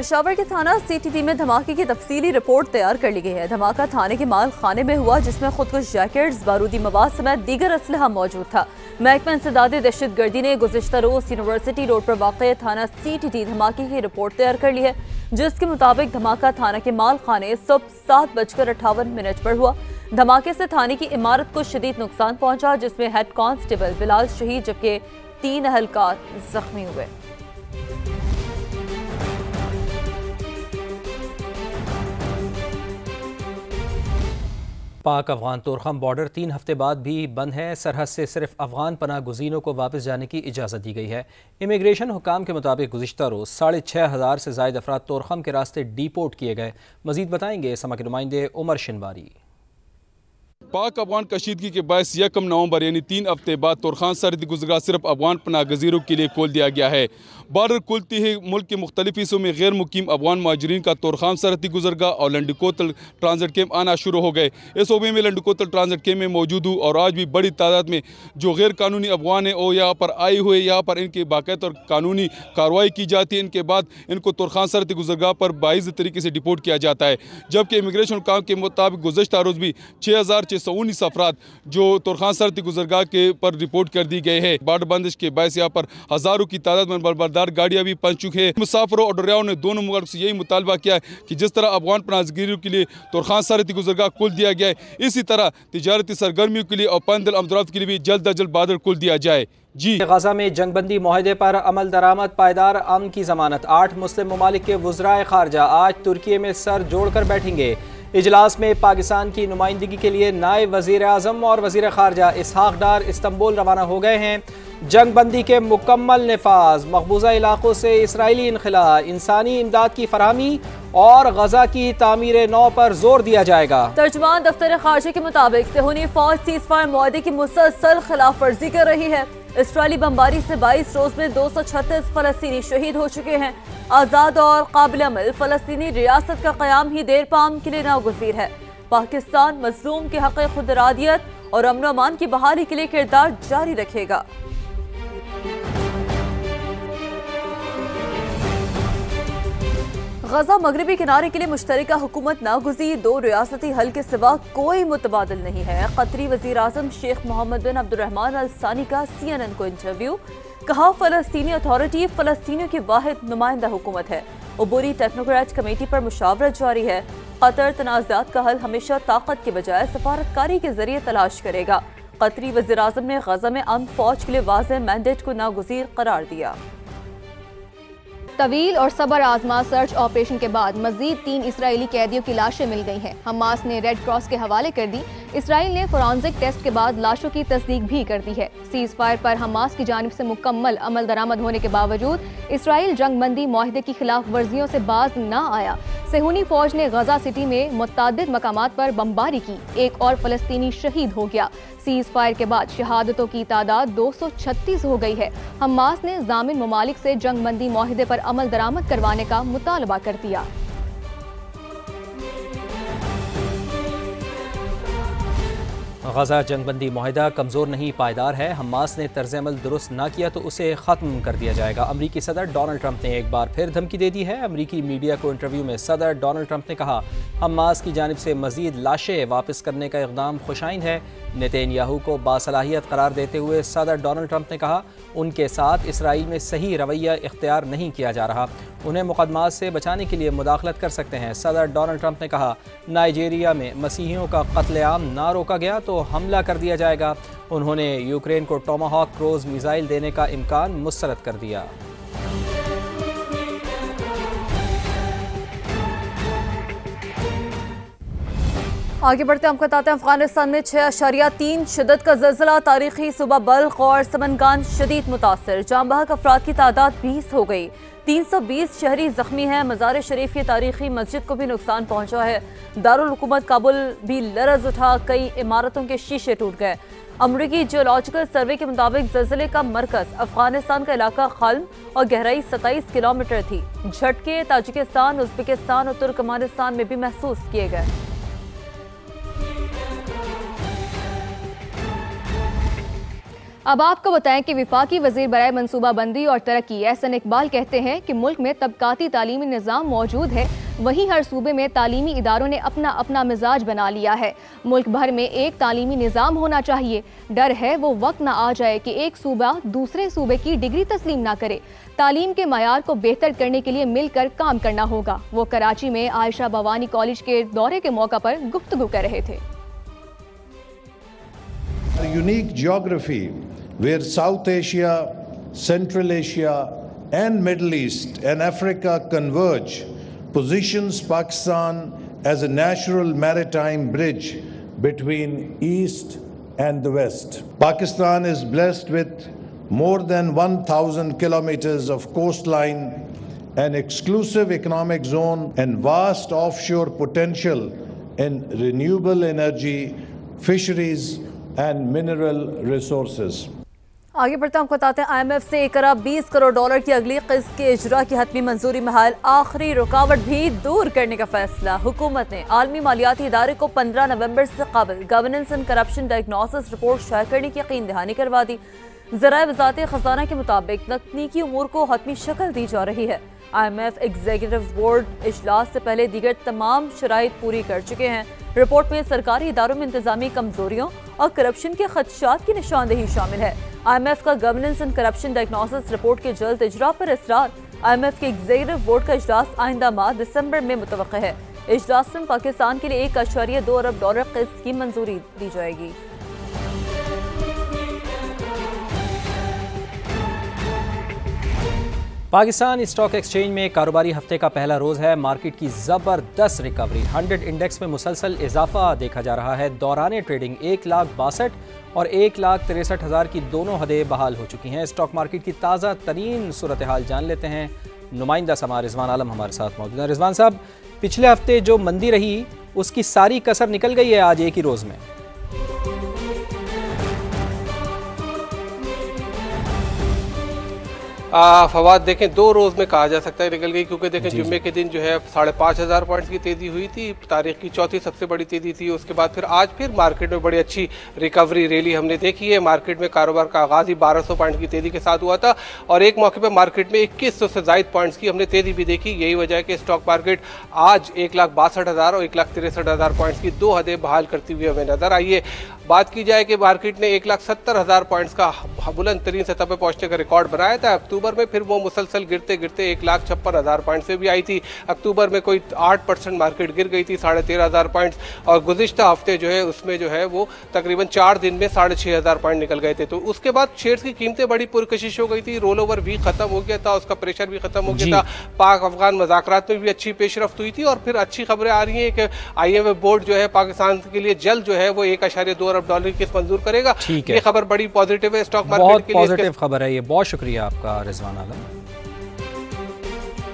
पेशावर के थाना CTD में धमाके की तफसीली रिपोर्ट तैयार कर ली गई है। धमाका थाने के माल खाने में हुआ, जिसमें खुदकुश जैकेट्स, बारूदी मवाद समेत दीगर असलहा मौजूद था। महकमा इंसदाद दहशतगर्दी ने गुज़िश्ता रोज यूनिवर्सिटी रोड पर वाक़ थाना CTD धमाके की रिपोर्ट तैयार कर ली है, जिसके मुताबिक धमाका थाना के माल खाने सुबह 7:58 पर हुआ। धमाके से थाने की इमारत को शदीद नुकसान पहुंचा, जिसमें हेड कांस्टेबल बिलाल शहीद जबकि 3 अहलकार जख्मी हुए। पाक अफगान तोरखम बॉर्डर 3 हफ्ते बाद भी बंद है। सरहद से सिर्फ अफगान पनाह गुज़ीनों को वापस जाने की इजाज़त दी गई है। इमिग्रेशन हुकाम के मुताबिक गुज़िश्ता रोज़ 6,500 से ज़ायद अफराद तोरखम के रास्ते डिपोर्ट किए गए। मज़ीद बताएंगे समा के नुमाइंदे उमर शिनवारी। पाक अफगान कशीदगी के बायस 1 नवंबर यानी 3 हफ्ते बाद तोरखान सरहदी गुजरा सिर्फ अफगान पनाह गजीरों के लिए खोल दिया गया है। बॉर्डर खुलते ही मुल्क के मुख्तलिफ हिस्सों में गैर मुकीम अफगान महाजरीन का तोरखान सरहदी गुजरगा और लंडकोतल ट्रांजिट कैंप आना शुरू हो गए। इस सूबे में लंडकोतल ट्रांजिट कैंप में मौजूद हूँ और आज भी बड़ी तादाद में जो गैर कानूनी अफगान हैं वो यहाँ पर आए हुए, यहाँ पर इनकी बाकायदा और कानूनी कार्रवाई की जाती है। इनके बाद इनको तोरखान सरहदी गुजरगाह पर बाइज़ तरीके से डिपोर्ट किया जाता है। जबकि इमिग्रेशन हुकाम के मुताबिक गुज़श्ता रोज़ भी 6,619 अफराद जो तोरखान सरहदी गुजरगाह के पर रिपोर्ट कर दी गए हैं। बॉर्डर बंदिश के बायस यहाँ पर हज़ारों की तादाद में बरबरदार गाड़ियाँ भी पहुँच चुकी है। मुसाफिरों और डोरियाओं ने दोनों मुल्क से यही मुतालबा किया है कि जिस तरह अफगान पनाहगीरों के लिए तोरखान सरहदी गुजरगाह खोल दिया गया है, इसी तरह तिजारती सरगर्मियों के लिए और पैदल अमदरफ्त के लिए भी जल्द अज जल्द बॉर्डर खोल दिया जाए। जी गजा में जंगबंदी माहदे पर अमल दरामद, पायदार अमन की जमानत। 8 मुस्लिम ममालिक के वज़राए खारजा आज तुर्की में सर जोड़कर बैठेंगे। इजलास में पाकिस्तान की नुमाइंदगी के लिए नायब वज़ीर आज़म और वज़ीर खारजा इसहाक डार इस्तांबुल रवाना हो गए हैं। जंगबंदी के मुकम्मल नफाज, मकबूजा इलाकों से इसराइली इनखला, इंसानी इमदाद की फरहमी और गजा की तामीर नौ पर जोर दिया जाएगा। तर्जुमान दफ्तर खारजा के मुताबिक सेहूनी फौज सीज़फायर मुआहदे की मुसलसल खिलाफ वर्जी कर रही है। इसराइली बमबारी से 22 रोज में 236 फलस्तीनी शहीद हो चुके हैं। आज़ाद और काबिल अमल फलस्तीनी रियासत का क़याम ही देर पाम के लिए नागुज़ीर है। पाकिस्तान मज़लूम के हक़ खुद इरादियत और अमन व अमान की बहाली के लिए किरदार जारी रखेगा। गजा मगरबी किनारे के लिए मुश्तरका हुकूमत नागुज़ीर, 2 रियासती हल के सिवा कोई मुतबादिल नहीं है। कतरी वज़ीर आज़म शेख मोहम्मद बिन अब्दुर्रहमान अल सानी का CNN को इंटरव्यू। कहा, फ़लस्तीनी अथॉरिटी फ़लस्तीनियों की वाहिद नुमाइंदा हुकूमत है। उबूरी टेक्नोक्रेट कमेटी पर मुशावरत जारी है। कतर तनाज़ात का हल हमेशा ताकत के बजाय सफारतकारी के जरिए तलाश करेगा। कतरी वज़ीर आज़म ने गजा में अमन फौज के लिए वाज़ेह मैंडेट को नागुज़ीर करार दिया। तवील और सबर आजमा सर्च ऑपरेशन के बाद मजीद 3 इसराइली कैदियों की लाशें मिल गई हैं। हमास ने रेड क्रॉस के हवाले कर दी। इसराइल ने फोरेंसिक टेस्ट के बाद लाशों की तस्दीक भी कर दी है। सीज फायर पर हमास की जानिब से मुकम्मल अमल दरामद होने के बावजूद इसराइल जंगबंदी माहिदे की खिलाफ वर्जियों से बाज न आया। सेहूनी फौज ने गजा सिटी में मुतअद्दिद मकामात पर बमबारी की। एक और फलस्तीनी शहीद हो गया। सीज फायर के बाद शहादतों की तादाद 236 हो गई है। हमास ने जामिन ममालिक से जंगबंदी माहिदे पर अमल दरामद करवाने का मुतालबा कर दिया। गजा जंगबंदी माहिदा कमज़ोर नहीं, पायदार है। हमास ने तर्ज अमल दुरुस्त ना किया तो उसे ख़त्म कर दिया जाएगा। अमरीकी सदर डोनाल्ड ट्रंप ने एक बार फिर धमकी दे दी है। अमरीकी मीडिया को इंटरव्यू में सदर डोनाल्ड ट्रंप ने कहा, हमास की जानिब से मज़ीद लाशें वापस करने का इक़दाम खुशाइन है। नेतन्याहू को बासलाहियत करार देते हुए सदर डोनाल्ड ट्रंप ने कहा, उनके साथ इसराइल में सही रवैया इख्तियार नहीं किया जा रहा। उन्हें मुकदमात से बचाने के लिए मुदाखलत कर सकते हैं। सदर डोनाल्ड ट्रंप ने कहा, नाइजीरिया में मसीहियों का कत्लेआम ना रोका गया तो हमला कर दिया जाएगा। उन्होंने यूक्रेन को टोमाहॉक क्रूज मिसाइल देने का इम्कान मुस्तरद कर दिया। आगे बढ़ते हम बताते हैं, अफगानिस्तान में 6.3 शिद्दत का ज़लज़ला। तारीखी सुबह बल्ख और समनगान शदीद मुतासर। जाम बहक अफराद की तादाद 20 हो गई। 320 शहरी जख्मी हैं। मज़ार शरीफ की तारीखी मस्जिद को भी नुकसान पहुंचा है। दारुल हुकूमत काबुल भी लरज़ उठा, कई इमारतों के शीशे टूट गए। अमरीकी जियोलॉजिकल सर्वे के मुताबिक ज़लज़ले का मरकज़ अफगानिस्तान का इलाका खल्म और गहराई 27 किलोमीटर थी। झटके ताजिकिस्तान, उज़्बेकिस्तान और तुर्कमानिस्तान में भी महसूस किए गए। अब आपको बताएं कि विफाकी वजीर बराए मनसूबाबंदी और तरक्की एहसन इकबाल कहते हैं कि मुल्क में तबकाती तालीमी निज़ाम मौजूद है, वहीं हर सूबे में तालीमी इदारों ने अपना अपना मिजाज बना लिया है। मुल्क भर में एक तालीमी निज़ाम होना चाहिए। डर है वो वक्त ना आ जाए कि एक सूबा दूसरे सूबे की डिग्री तस्लीम ना करे। तालीम के मयार को बेहतर करने के लिए मिलकर काम करना होगा। वो कराची में आयशा भवानी कॉलेज के दौरे के मौका पर गुफ्तगू कर रहे थे। Unique geography where South Asia, Central Asia and Middle East and Africa converge positions Pakistan as a natural maritime bridge between East and the West. Pakistan is blessed with more than 1,000 kilometers of coastline, an exclusive economic zone and vast offshore potential in renewable energy, fisheries and mineral resources. आगे बढ़ते हम बताते हैं IMF से 1 अरब 20 crore dollar की अगली किस्त के इजरा की हतमी मंजूरी में हाल आखिरी रुकावट भी दूर करने का फैसला। हुकूमत ने आलमी मालियाती इदारे को 15 नवंबर से कबल governance and corruption diagnosis report शाया करने की यकीन दहानी करवा दी। ज़राए वज़ारत खजाना के मुताबिक तकनीकी उमूर को हतमी शक्ल दी जा रही है। IMF एग्जीक्यूटिव बोर्ड इजलास से पहले दीगर तमाम शराइत पूरी कर चुके हैं। रिपोर्ट में सरकारी इदारों में इंतजामी कमजोरियों और करप्शन के खदशात की निशानदेही शामिल है। IMF का governance and corruption diagnosis report के जल्द इजरा पर इसरार। IMF के एग्जीक्यूटिव बोर्ड का इजलास आइंदा माह दिसंबर में मुतवक्का है। इजलास में पाकिस्तान के लिए 1.2 अरब डॉलर किस्त की मंजूरी दी जाएगी। पाकिस्तान स्टॉक एक्सचेंज में कारोबारी हफ्ते का पहला रोज है। मार्केट की जबरदस्त रिकवरी। 100 इंडेक्स में मुसलसल इजाफा देखा जा रहा है। दौरान ट्रेडिंग 1,62,000 और 1,63,000 की दोनों हदें बहाल हो चुकी हैं। स्टॉक मार्केट की ताज़ा तरीन सूरत हाल जान लेते हैं। नुमाइंदा समा रिजवान आलम हमारे साथ मौजूद हैं। रिजवान साहब, पिछले हफ्ते जो मंदी रही उसकी सारी कसर निकल गई है आज एक ही रोज में। फवाद देखें 2 रोज़ में कहा जा सकता है निकल गई, क्योंकि देखें जुम्मे के दिन जो है 5,500 पॉइंट्स की तेज़ी हुई थी। तारीख की चौथी सबसे बड़ी तेज़ी थी। उसके बाद फिर आज फिर मार्केट में बड़ी अच्छी रिकवरी रैली हमने देखी है। मार्केट में कारोबार का आगाज़ ही 1200 पॉइंट की तेज़ी के साथ हुआ था और एक मौके पर मार्केट में 2100 से ज़ायद पॉइंट्स की हमने तेज़ी भी देखी। यही वजह है कि स्टॉक मार्केट आज 1,62,000 और 1,63,000 पॉइंट्स की 2 हदें बहाल करती हुई हमें नजर आई है। बात की जाए कि मार्केट ने 1,70,000 पॉइंट्स का बुलंद तरीन सतह पर पहुंचने का रिकॉर्ड बनाया था अक्टूबर में, फिर वो मुसलसल गिरते गिरते 1,56,000 पॉइंट से भी आई थी। अक्टूबर में कोई 8% मार्केट गिर गई थी, 13,500 पॉइंट्स, और गुज़िश्ता हफ्ते जो है उसमें जो है वो तकरीबन 4 दिन में 6,500 पॉइंट निकल गए थे। तो उसके बाद शेयर्स की कीमतें बड़ी पुरकशिश हो गई थी। रोल ओवर भी खत्म हो गया था, उसका प्रेशर भी खत्म हो गया था। पाक अफगान मज़ाकरात में भी अच्छी पेशरफ्त हुई थी और फिर अच्छी खबरें आ रही हैं कि IMF बोर्ड जो है पाकिस्तान के लिए जल्द जो है वो 1.2 अरब डॉलर की मंजूर करेगा। ये खबर बड़ी पॉजिटिव है स्टॉक मार्केट के लिए। पॉजिटिव खबर है ये। बहुत शुक्रिया आपका रिजवान आलम।